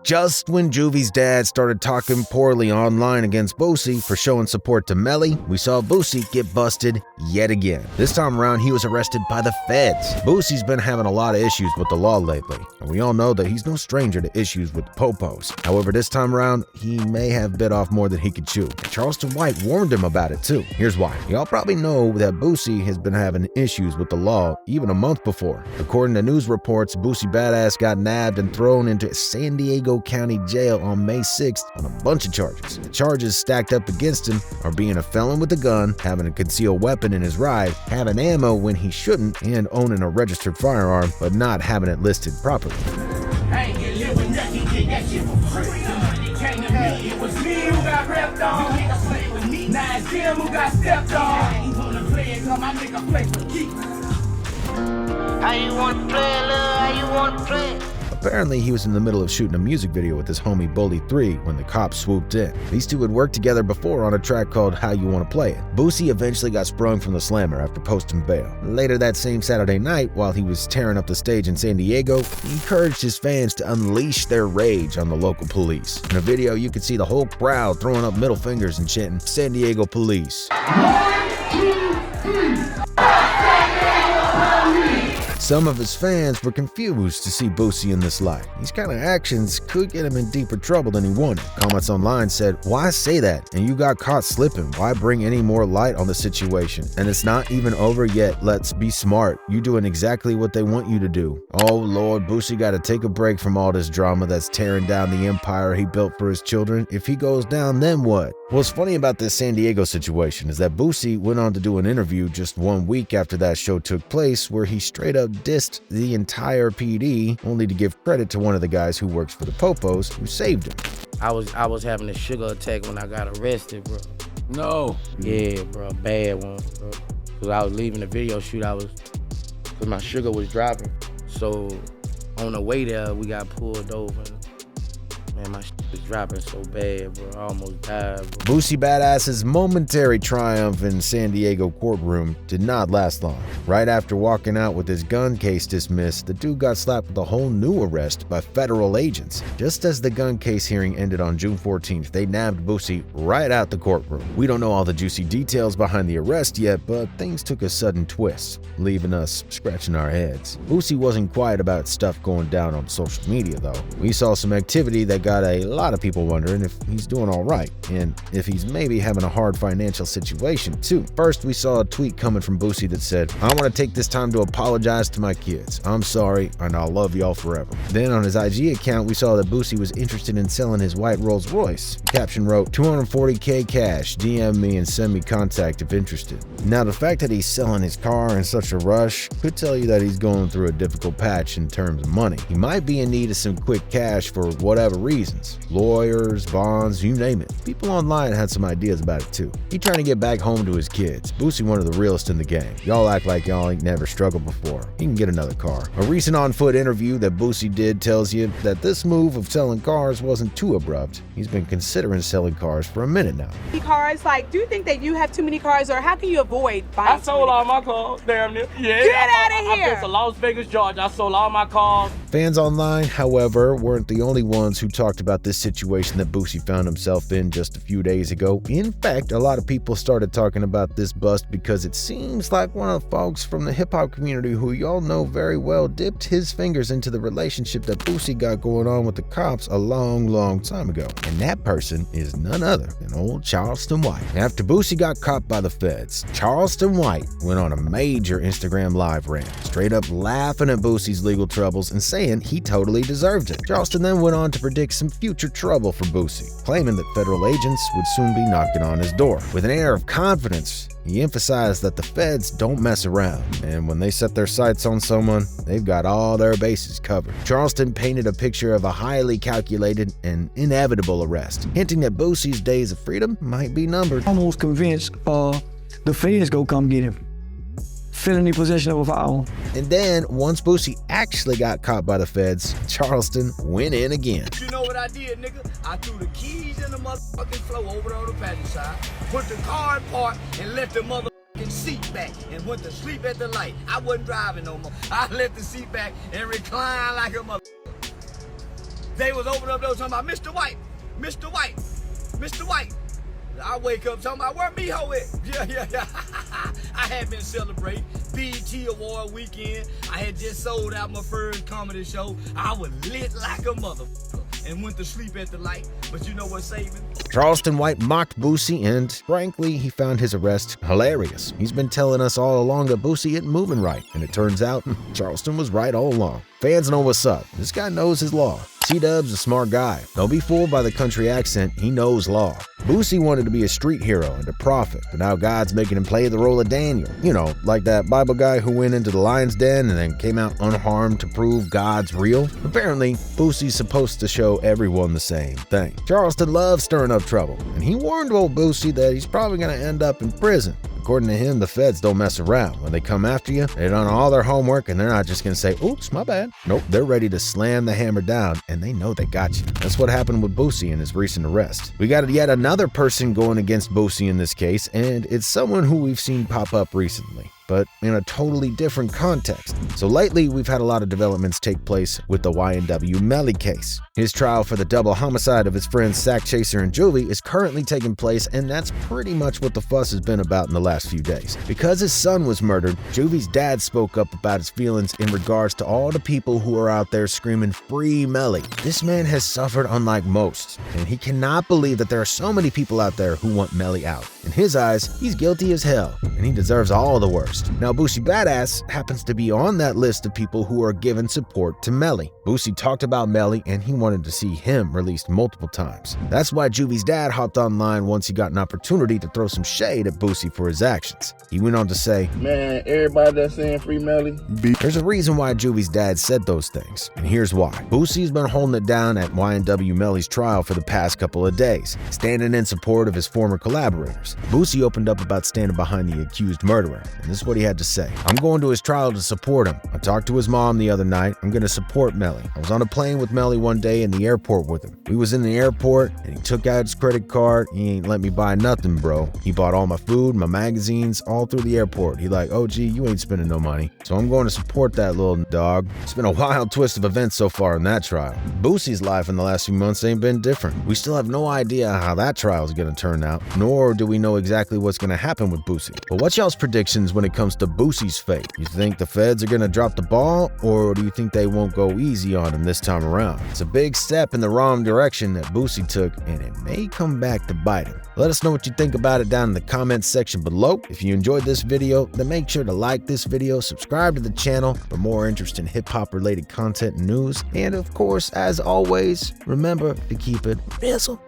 Just when Juvy's dad started talking poorly online against Boosie for showing support to Melly, we saw Boosie get busted yet again. This time around, he was arrested by the feds. Boosie's been having a lot of issues with the law lately, and we all know that he's no stranger to issues with popos. However, this time around, he may have bit off more than he could chew. And Charleston White warned him about it too. Here's why. Y'all probably know that Boosie has been having issues with the law even a month before. According to news reports, Boosie Badass got nabbed and thrown into San Diego County Jail on May 6th on a bunch of charges. The charges stacked up against him are being a felon with a gun, having a concealed weapon in his ride, having ammo when he shouldn't, and owning a registered firearm but not having it listed properly. It was me who got repped on. Now it's him who got stepped on. I ain't gonna play it 'cause my nigga play for keeps. How you want to play, love? How you want to play? Apparently, he was in the middle of shooting a music video with his homie Bully 3 when the cops swooped in. These two had worked together before on a track called How You Wanna Play It. Boosie eventually got sprung from the slammer after posting bail. Later that same Saturday night, while he was tearing up the stage in San Diego, he encouraged his fans to unleash their rage on the local police. In the video, you could see the whole crowd throwing up middle fingers and chanting, "San Diego Police." 1, 2, 3. Some of his fans were confused to see Boosie in this light. These kind of actions could get him in deeper trouble than he wanted. Comments online said, "Why say that? And you got caught slipping. Why bring any more light on the situation? And it's not even over yet. Let's be smart. You doing exactly what they want you to do. Oh Lord, Boosie got to take a break from all this drama that's tearing down the empire he built for his children. If he goes down, then what?" What's funny about this San Diego situation is that Boosie went on to do an interview just 1 week after that show took place where he straight up dissed the entire PD, only to give credit to one of the guys who works for the Popos who saved him. I was having a sugar attack when I got arrested, bro. No. Yeah, bro, bad one, bro. Cause I was leaving the video shoot, cause my sugar was dropping. So on the way there, we got pulled over. Man, my shit was dropping so bad, bro. I almost died, bro. Boosie Badass's momentary triumph in San Diego courtroom did not last long. Right after walking out with his gun case dismissed, the dude got slapped with a whole new arrest by federal agents. Just as the gun case hearing ended on June 14th, they nabbed Boosie right out the courtroom. We don't know all the juicy details behind the arrest yet, but things took a sudden twist, leaving us scratching our heads. Boosie wasn't quiet about stuff going down on social media, though. We saw some activity that got a lot of people wondering if he's doing all right, and if he's maybe having a hard financial situation too. First, we saw a tweet coming from Boosie that said, "I want to take this time to apologize to my kids. I'm sorry, and I'll love y'all forever." Then on his IG account, we saw that Boosie was interested in selling his white Rolls Royce. The caption wrote, "240K cash, DM me and send me contact if interested." Now, the fact that he's selling his car in such a rush could tell you that he's going through a difficult patch in terms of money. He might be in need of some quick cash for whatever reasons. Lawyers, bonds, you name it. People online had some ideas about it too. He trying to get back home to his kids. Boosie one of the realest in the game. Y'all act like y'all ain't never struggled before. He can get another car. A recent on-foot interview that Boosie did tells you that this move of selling cars wasn't too abrupt. He's been considering selling cars for a minute now. Cars, like, do you think that you have too many cars, or how can you avoid buying? I sold all my cars, damn near. Yeah. Get out of I've here. been to Las Vegas, Georgia. I sold all my cars. Fans online, however, weren't the only ones who talked about this situation that Boosie found himself in just a few days ago. In fact, a lot of people started talking about this bust because it seems like one of the folks from the hip-hop community who y'all know very well dipped his fingers into the relationship that Boosie got going on with the cops a long time ago. And that person is none other than old Charleston White. After Boosie got caught by the feds, Charleston White went on a major Instagram live rant, straight up laughing at Boosie's legal troubles and saying he totally deserved it. Charleston then went on to predict some future trouble for Boosie, claiming that federal agents would soon be knocking on his door. With an air of confidence, he emphasized that the feds don't mess around, and when they set their sights on someone, they've got all their bases covered. Charleston painted a picture of a highly calculated and inevitable arrest, hinting that Boosie's days of freedom might be numbered. Almost convinced the feds go come get him. Felony possession of a firearm. And then, once Boosie actually got caught by the feds, Charleston went in again. You know what I did, nigga? I threw the keys in the motherfucking floor over there on the passenger side, put the car in park, and let the motherfucking seat back, and went to sleep at the light. I wasn't driving no more. I let the seat back and recline like a motherfucker. They was opening up, they was talking about Mr. White, Mr. White, Mr. White. I wake up talking about where Miho at? Yeah. I had been celebrating BET Award weekend. I had just sold out my first comedy show. I was lit like a motherfucker and went to sleep at the light. But you know what saved me? Charleston White mocked Boosie, and frankly, he found his arrest hilarious. He's been telling us all along that Boosie isn't moving right, and it turns out Charleston was right all along. Fans know what's up. This guy knows his law. C-Dub's a smart guy. Don't be fooled by the country accent. He knows law. Boosie wanted to be a street hero and a prophet, but now God's making him play the role of Daniel. You know, like that Bible guy who went into the lion's den and then came out unharmed to prove God's real. Apparently, Boosie's supposed to show everyone the same thing. Charleston loves stirring up trouble, and he warned old Boosie that he's probably going to end up in prison. According to him, the feds don't mess around. When they come after you, they've done all their homework, and they're not just gonna say, oops, my bad. Nope, they're ready to slam the hammer down, and they know they got you. That's what happened with Boosie in his recent arrest. We got yet another person going against Boosie in this case, and it's someone who we've seen pop up recently, but in a totally different context. So lately, we've had a lot of developments take place with the YNW Melly case. His trial for the double homicide of his friends Sack Chaser and Juvy is currently taking place, and that's pretty much what the fuss has been about in the last few days. Because his son was murdered, Juvy's dad spoke up about his feelings in regards to all the people who are out there screaming, "Free Melly." This man has suffered unlike most, and he cannot believe that there are so many people out there who want Melly out. In his eyes, he's guilty as hell, and he deserves all the worst. Now, Boosie Badass happens to be on that list of people who are giving support to Melly. Boosie talked about Melly, and he wanted to see him released multiple times. That's why Juvy's dad hopped online once he got an opportunity to throw some shade at Boosie for his actions. He went on to say, "Man, everybody that's saying Free Melly, there's a reason why Juvy's dad said those things, and here's why. Boosie's been holding it down at YNW Melly's trial for the past couple of days, standing in support of his former collaborators. Boosie opened up about standing behind the accused murderer, and this is what he had to say. "I'm going to his trial to support him. I talked to his mom the other night. I'm going to support Melly. I was on a plane with Melly one day in the airport with him. We was in the airport, and he took out his credit card. He ain't let me buy nothing, bro. He bought all my food, my magazines, all through the airport. He like, oh, gee, you ain't spending no money. So I'm going to support that little dog." It's been a wild twist of events so far in that trial. Boosie's life in the last few months ain't been different. We still have no idea how that trial is going to turn out, nor do we know exactly what's going to happen with Boosie. But what's y'all's predictions when it comes to Boosie's fate? You think the feds are going to drop the ball, or do you think they won't go easy on him this time around? It's a big step in the wrong direction that Boosie took, and it may come back to bite him. Let us know what you think about it down in the comments section below. If you enjoyed this video, then make sure to like this video, subscribe to the channel for more interest in hip-hop related content and news, and of course, as always, remember to keep it RIZZLE.